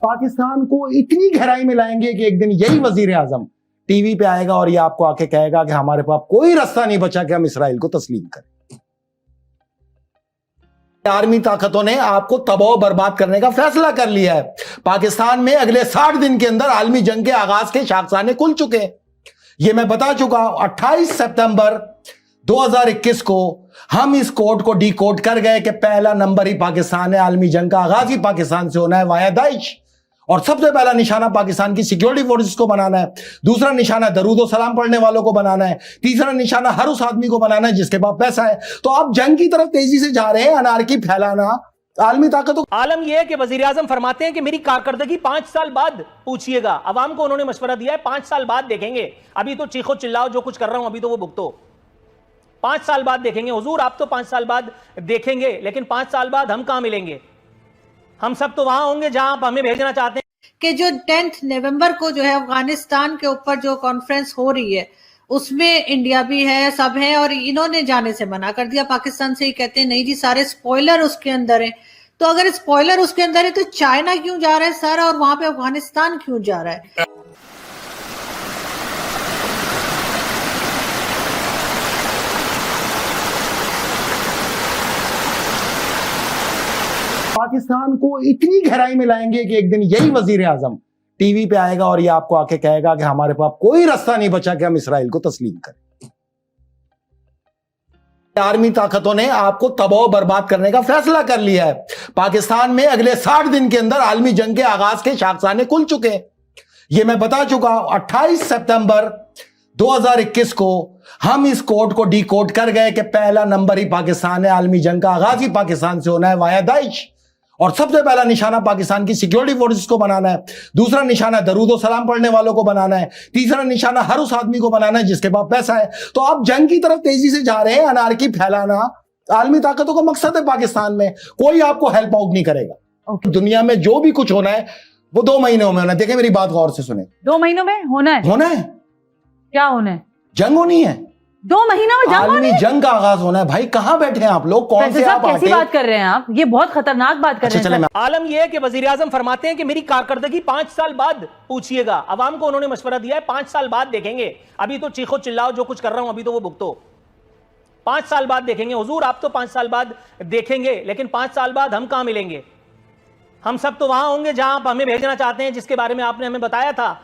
पाकिस्तान को इतनी गहराई में लाएंगे कि एक दिन यही वजीर आजम टीवी पे आएगा और ये आपको आके कहेगा कि हमारे पास कोई रास्ता नहीं बचा कि हम इसराइल को तस्लीम करें। आर्मी ताकतों ने आपको तबाह बर्बाद करने का फैसला कर लिया है। पाकिस्तान में अगले 60 दिन के अंदर आलमी जंग के आगाज के शाखसाने खुल चुके हैं। ये मैं बता चुका हूं। 28 सितंबर 2021 को हम इस कोड को डिकोड कर गए कि पहला नंबर ही पाकिस्तान है। आलमी जंग का आगाज ही पाकिस्तान से होना है वाया दाइश। और सबसे पहला निशाना पाकिस्तान की सिक्योरिटी फोर्सेस को बनाना है। दूसरा निशाना दरूद और सलाम पढ़ने वालों को बनाना है। तीसरा निशाना हर उस आदमी को बनाना है जिसके पास पैसा है। तो आप जंग की तरफ तेजी से जा रहे हैं, अनारकी फैलाना आलमी ताकतों। आलम यह है कि वजीर आजम फरमाते हैं कि मेरी कारकर्दगी 5 साल बाद पूछिएगा। अवाम को उन्होंने मशवरा दिया है 5 साल बाद देखेंगे। अभी तो चीखो चिल्लाओ जो कुछ कर रहा हूं अभी तो वो भुगतो। 5 साल बाद देखेंगे। हुजूर आप तो 5 साल बाद देखेंगे, लेकिन 5 साल बाद हम कहां मिलेंगे? हम सब तो वहां होंगे जहां आप हमें भेजना चाहते हैं। कि जो 10 नवंबर को जो है अफगानिस्तान के ऊपर जो कॉन्फ्रेंस हो रही है उसमें इंडिया भी है, सब है, और इन्होंने जाने से मना कर दिया पाकिस्तान से। ही कहते हैं नहीं जी सारे स्पॉइलर उसके अंदर है। तो अगर स्पॉइलर उसके अंदर है तो चाइना क्यों जा रहा है सर, और वहां पे अफगानिस्तान क्यों जा रहा है? पाकिस्तान को इतनी गहराई में लाएंगे कि एक दिन यही वजीर आजम टीवी पे आएगा और ये आपको आके कहेगा कि हमारे पास कोई रास्ता नहीं बचा कि हम इसराइल को तस्लीम करें। आर्मी ताकतों ने आपको तबाह बर्बाद करने का फैसला कर लिया है। पाकिस्तान में अगले 60 दिन के अंदर आलमी जंग के आगाज के शाखसाने खुल चुके हैं। ये मैं बता चुका हूं। 28 सितंबर 2021 को हम इस कोड को डिकोड कर गए कि पहला नंबर ही पाकिस्तान है। आलमी जंग का आगाज ही पाकिस्तान से होना है वाया दाइश। और सबसे पहला निशाना पाकिस्तान की सिक्योरिटी फोर्सेस को बनाना है। दूसरा निशाना दरूद और सलाम पढ़ने वालों को बनाना है। तीसरा निशाना हर उस आदमी को बनाना है जिसके पास पैसा है। तो आप जंग की तरफ तेजी से जा रहे हैं, अनारकी फैलाना आलमी ताकतों का मकसद है। पाकिस्तान में कोई आपको हेल्प आउट नहीं करेगा। दुनिया में जो भी कुछ होना है वो 2 महीनों में होना है। देखें मेरी बात गौर से सुने। 2 महीनों में होना है? होना है। क्या होना है? जंग होनी है। 2 महीनों में आलमी जंग का आगाज होना है। भाई कहां बैठे हैं आप लोग? कौन से आप कैसी बात कर रहे हैं आप? ये बहुत खतरनाक बात कर रहे हैं। आलम यह है कि वजीर आजम फरमाते हैं कि मेरी कारकर्दगी 5 साल बाद पूछिएगा। अवाम को उन्होंने मशवरा दिया है 5 साल बाद देखेंगे। अभी तो चीखो चिल्लाओ जो कुछ कर रहा हूं अभी तो वो भुगतो। 5 साल बाद देखेंगे। हुजूर आप तो 5 साल बाद देखेंगे, लेकिन 5 साल बाद हम कहां मिलेंगे? हम सब तो वहां होंगे जहां आप हमें भेजना चाहते हैं, जिसके बारे में आपने हमें बताया था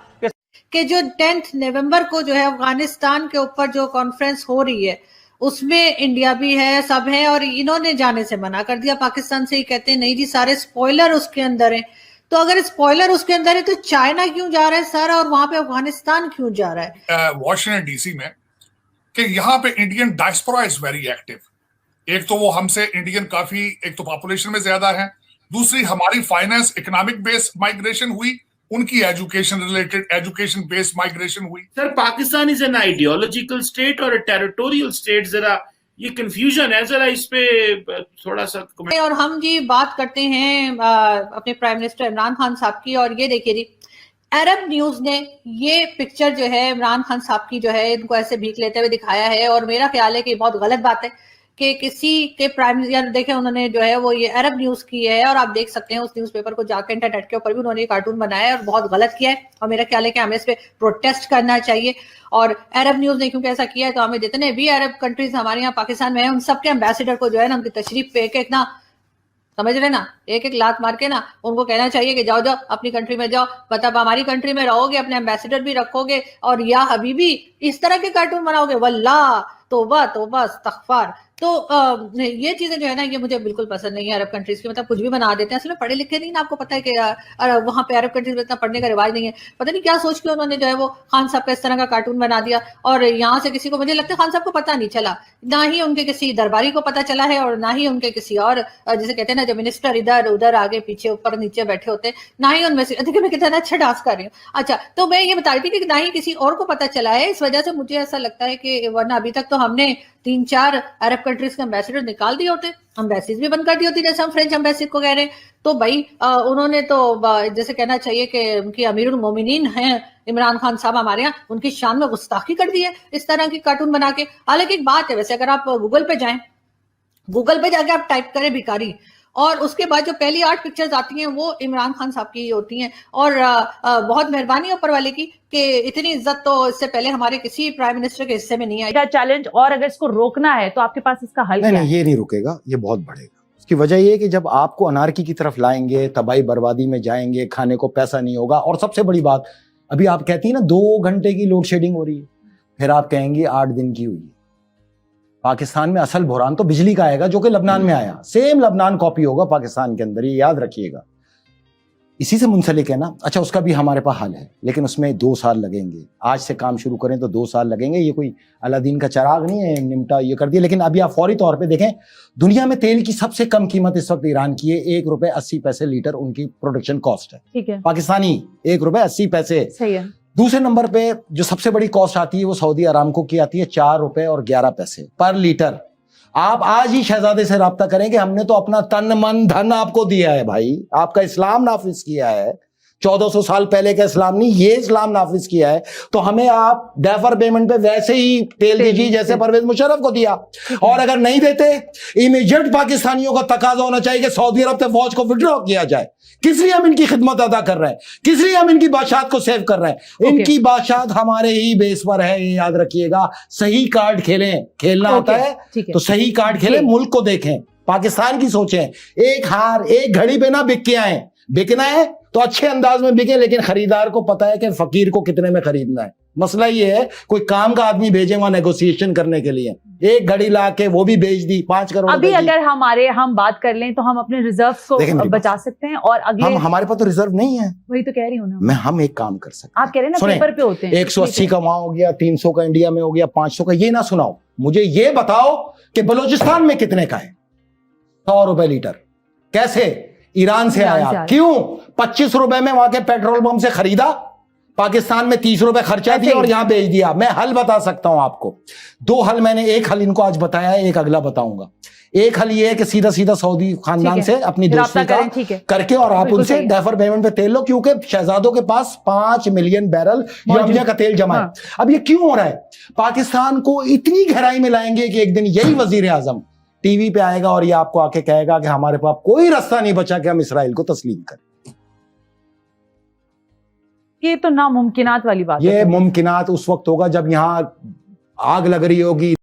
कि जो 10 नवंबर को जो है अफगानिस्तान के ऊपर जो कॉन्फ्रेंस हो रही है उसमें इंडिया भी है, सब है, और इन्होंने जाने से मना कर दिया पाकिस्तान से। ही कहते हैं नहीं जी सारे स्पॉइलर उसके अंदर है। तो अगर स्पॉइलर उसके अंदर है तो चाइना क्यों जा रहा है सर, और वहां पे अफगानिस्तान क्यों जा रहा है? वॉशिंगटन डीसी में कि यहाँ पे Indian diaspora is very active. एक तो वो हमसे इंडियन काफी, एक तो पॉपुलेशन में ज्यादा है, दूसरी हमारी फाइनेंस इकोनॉमिक बेस्ड माइग्रेशन हुई, उनकी education related education based migration हुई। Sir Pakistan is an ideological state और टेरिटोरियल स्टेट, जरा ये कंफ्यूजन है, जरा इस पे थोड़ा सा कमेंट। और हम जी बात करते हैं अपने प्राइम मिनिस्टर इमरान खान साहब की, और ये देखिए जी अरब न्यूज ने ये पिक्चर जो है इमरान खान साहब की जो है इनको ऐसे भीख लेते हुए दिखाया है। और मेरा ख्याल है कि बहुत गलत बात है कि किसी के प्राइम मिनिस्टर देखें उन्होंने जो है वो ये अरब न्यूज की है, और आप देख सकते हैं उस न्यूज़पेपर को जाकर इंटरनेट के ऊपर भी उन्होंने कार्टून बनाया है और बहुत गलत किया है। और मेरा ख्याल है कि हमें इस पे प्रोटेस्ट करना चाहिए। और अरब न्यूज ने क्योंकि ऐसा किया है तो हमें जितने भी अरब कंट्रीज हमारे यहाँ पाकिस्तान में है उन सबके एम्बेसडर को जो है ना उनकी तशरीफ पे एक ना, समझ रहे ना, एक लात मार के ना उनको कहना चाहिए कि जाओ जाओ अपनी कंट्री में जाओ। मतलब हमारी कंट्री में रहोगे, अपने एम्बेसडर भी रखोगे और या हबीबी इस तरह के कार्टून बनाओगे, वल्लाह तौबा तौबा इस्तगफार। तो ये चीजें जो है ना ये मुझे बिल्कुल पसंद नहीं है अरब कंट्रीज की। मतलब कुछ भी बना देते हैं, असल में पढ़े लिखे नहीं ना, आपको पता है कि वहां पे अरब कंट्रीज में इतना पढ़ने का रिवाज नहीं है। पता नहीं क्या सोच के उन्होंने जो है वो खान साहब का इस तरह का कार्टून बना दिया, और यहाँ से किसी को, मुझे लगता है खान साहब को पता नहीं चला, ना ही उनके किसी दरबारी को पता चला है, और ना ही उनके किसी और जैसे कहते हैं ना जब मिनिस्टर इधर उधर आगे पीछे ऊपर नीचे बैठे होते, ना ही उनमें से, देखिए मैं कितना अच्छा डांस कर रही हूँ। अच्छा, तो मैं ये बता रही थी कि ना ही किसी और को पता चला है। इस वजह से मुझे ऐसा लगता है कि वरना अभी तक तो हमने 3-4 अरब कंट्रीज के एम्बेसडर निकाल दिए होते, एम्बेसीज भी बंद कर दी होती, जैसे हम फ्रेंच एम्बेसी को कह रहे हैं। तो भाई उन्होंने तो जैसे कहना चाहिए कि उनकी अमीरुल मोमिनीन हैं इमरान खान साहब हमारे यहाँ, उनकी शान में गुस्ताखी कर दी है इस तरह की कार्टून बना के। हालांकि एक बात है, वैसे अगर आप गूगल पे जाएं, गूगल पे जाके आप टाइप करें भिखारी, और उसके बाद जो पहली 8 पिक्चर्स आती हैं वो इमरान खान साहब की होती हैं। और बहुत मेहरबानी ऊपर वाले की कि इतनी इज्जत तो इससे पहले हमारे किसी प्राइम मिनिस्टर के हिस्से में नहीं आई। क्या चैलेंज, और अगर इसको रोकना है तो आपके पास इसका हल नहीं क्या नहीं, है? ये नहीं रुकेगा, ये बहुत बढ़ेगा। उसकी वजह ये है कि जब आपको अनारकी की तरफ लाएंगे, तबाही बर्बादी में जाएंगे, खाने को पैसा नहीं होगा। और सबसे बड़ी बात, अभी आप कहती है ना 2 घंटे की लोड शेडिंग हो रही है, फिर आप कहेंगे 8 दिन की हुई है। पाकिस्तान में असल बुहरान तो बिजली का आएगा जो कि लबनान में आया, सेम लबनान कॉपी होगा पाकिस्तान के अंदर, ये याद रखिएगा। इसी से मुंसलिक है ना। अच्छा, उसका भी हमारे पास हल है, लेकिन उसमें 2 साल लगेंगे। आज से काम शुरू करें तो 2 साल लगेंगे। ये कोई अलादीन का चिराग नहीं है, निमटा ये कर दिया। लेकिन अभी आप फौरी तौर पे देखें, दुनिया में तेल की सबसे कम कीमत इस वक्त ईरान की है, 1 रुपए 80 पैसे लीटर उनकी प्रोडक्शन कॉस्ट है। ठीक है, पाकिस्तानी 1 रुपए 80 पैसे। सही है। दूसरे नंबर पे जो सबसे बड़ी कॉस्ट आती है वो सऊदी अरामको की आती है, 4 रुपए और 11 पैसे पर लीटर। आप आज ही शहजादे से राब्ता करें कि हमने तो अपना तन मन धन आपको दिया है भाई, आपका इस्लाम नाफिज किया है, 1400 साल पहले का इस्लाम नहीं, ये इस्लाम नाफिज किया है, तो हमें आप डेफर पेमेंट पे वैसे ही तेल दीजिए जैसे परवेज मुशर्रफ को दिया। और अगर नहीं देते, इमीडिएट पाकिस्तानियों का तकाजा होना चाहिए कि सऊदी अरब से फौज को विड्रॉ किया जाए। किस लिए हम इनकी खिदमत अदा कर रहे हैं, किस लिए हम इनकी बादशाहत को सेव कर रहे हैं? इनकी बादशाहत हमारे ही बेस पर है, ये याद रखिएगा। सही कार्ड खेलें, खेलना आता है तो सही कार्ड खेलें, मुल्क को देखें, पाकिस्तान की सोचें। एक हार, एक घड़ी पे ना बिक के आए। बिकना है तो अच्छे अंदाज में बिके, लेकिन खरीदार को पता है कि फकीर को कितने में खरीदना है। मसला ये है, कोई काम का आदमी भेजे वहां नेगोशिएशन करने के लिए, एक घड़ी ला के वो भी बेच दी 5 करोड़। अभी अगर हम बात कर लें तो हम अपने रिजर्व को बचा सकते हैं, और अगले हमारे पास तो रिजर्व नहीं है। वही तो कह रही हूँ ना मैं, हम एक काम कर सकते हैं। आप कह रहे हैं ना पेपर पे होते हैं, 180 का वहां हो गया, 300 का इंडिया में हो गया, 500 का। ये ना सुनाओ, मुझे ये बताओ कि बलूचिस्तान में कितने का है 100 रुपए लीटर। कैसे? ईरान से आया। क्यों? 25 रुपए में वहां के पेट्रोल पंप से खरीदा, पाकिस्तान में 30 रुपए खर्चा दिया और यहां बेच दिया। मैं हल बता सकता हूं आपको, 2 हल मैंने, एक हल इनको आज बताया है, एक अगला बताऊंगा। एक हल ये है कि सीधा सीधा सऊदी खानदान से अपनी दोस्ती का करके और आप उनसे डेफर पेमेंट पे तेल लो, क्योंकि शहजादों के पास 5 मिलियन बैरल यूरेनियम का तेल जमा है। अब ये क्यों हो रहा है? पाकिस्तान को इतनी गहराई में लाएंगे कि एक दिन यही वजीर आजम टीवी पे आएगा और ये आपको आके कहेगा कि हमारे पास कोई रास्ता नहीं बचा कि हम इसराइल को तस्लीम करें। ये तो नामुमकिनात वाली बात है। ये मुमकिनात उस वक्त होगा जब यहां आग लग रही होगी।